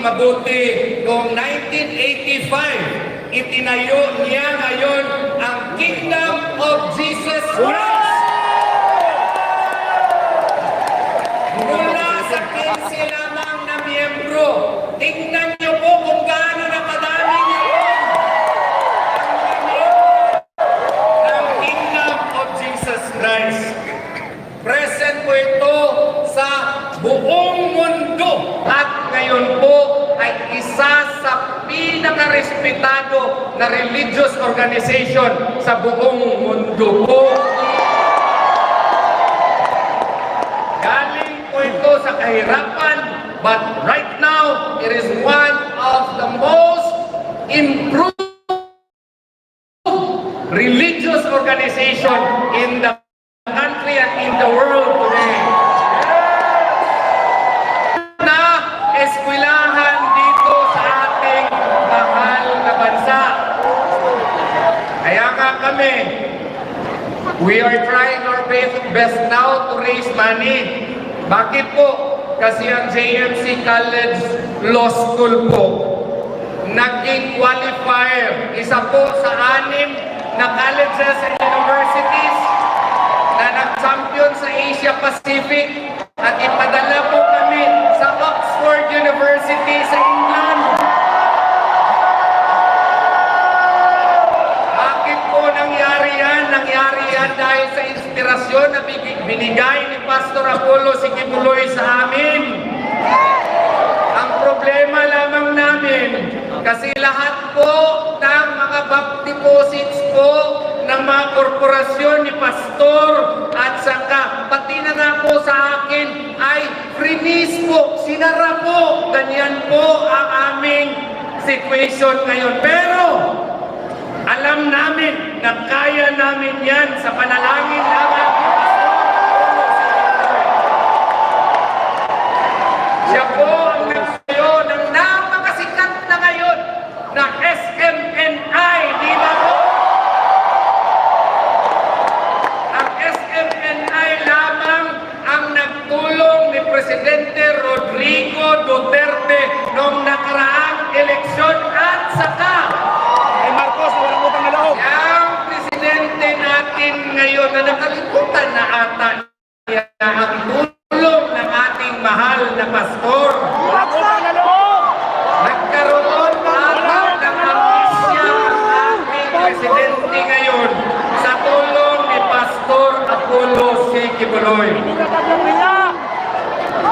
mabuti. Noong 1985, itinayo niya ngayon ang Kingdom of Jesus Christ. Mula sa 15 lamang na miyembro, tingnan niyo po kung gaano na kadami ngayon ang Kingdom of Jesus Christ. Present po ito sa buong mundo at ngayon po ay isa sa pinaka-respetado na religious organization sa buong mundo po. Galing po ito sa kahirapan, but right now it is one of the most improved religious organization in the country and in the world today. Na eskwelahan dito sa ating mahal na bansa. Kaya nga kami, we are trying our best now to raise money. Bakit po? Kasi ang JMC College Law School po, naging qualifier, isa po sa 6 na colleges and universities na nag-champion sa Asia Pacific at ipadala po kami sa Oxford University sa England. Bakit po nangyari yan? Nangyari yan dahil sa inspirasyon na binigay ni Pastor Apollo Sikibuloy sa amin. Ang problema lamang namin, kasi lahat po ng mga back deposits po ng mga korporasyon ni Pastor at saka pati na nga po sa akin ay freeze po, sinara po. Ganyan po ang aming situation ngayon. Pero alam namin na kaya namin yan sa panalangin namin. Siya po ang nagsayo ng napakasikat na ngayon na SMNI, di ba po? Ang SMNI lamang ang nagtulong ni Presidente Rodrigo Duterte noong nakaraang eleksyon at saka Marcos, walang utang na loob. ang presidente natin ngayon na nakalimutan na ata niya ang tulong ng ating mahal na pastor. Walang utang na loob. Nagkaroon ata ng amnesya ang ating presidente ngayon sa tulong ni Pastor Apollo Sikibuloy.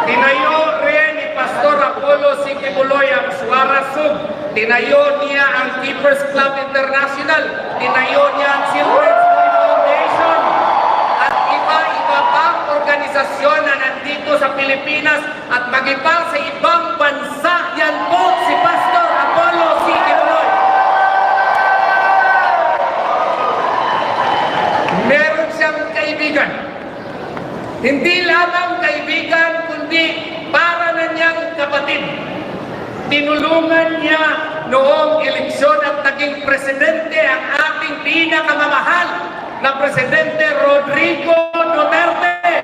Tinayo rin ni Pastor Apollo Sikibuloy ang Suara Sub. Tinayo niya ang Keepers Club International. Tinayo niya ang Children's Foundation. At iba-iba pang organisasyon na nandito sa Pilipinas at magibang sa ibang bansa. Yan po si Pastor Apollo Sikibuloy. Meron siyang kaibigan. Hindi lamang kaibigan, kundi para na niyang kapatid. Tinulungan niya noong eleksyon at naging presidente ang ating pinakamamahal na Presidente Rodrigo Duterte.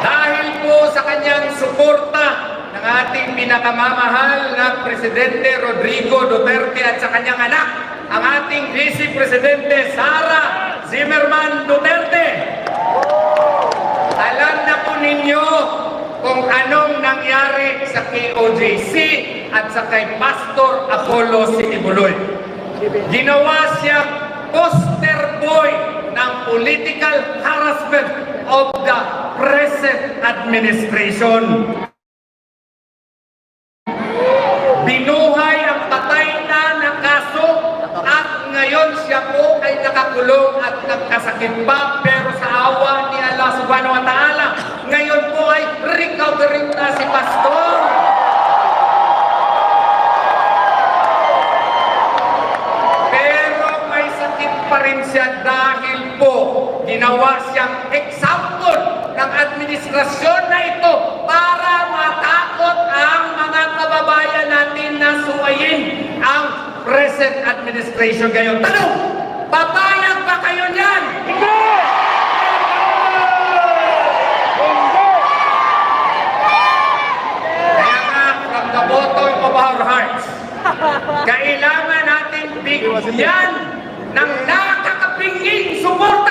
Dahil po sa kanyang suporta ng ating pinakamamahal na Presidente Rodrigo Duterte at sa kanyang anak, ang ating Vice Presidente Sara Zimmerman Duterte. Alam na po ninyo kung anong nangyari sa KOJC at sa kay Pastor Apollo Sikibuloy. Ginawa siyang poster boy ng political harassment of the present administration. Binuhay ang patay na ng kaso at ngayon siya po ay nakakulong at nagkasakit pa, pero sa awa ni Allah Subhanahu wa Ta'ala, ngayon po ay recovering na si Pastor. Pero may sakit pa rin siya dahil po ginawa siyang example ng administrasyon na ito para matakot ang mga kababayan natin na suwayin ang present administration ngayon. Tanong, papayag ba kayo niyan? Hindi! Hindi! bigyan ng nakakapinging suporta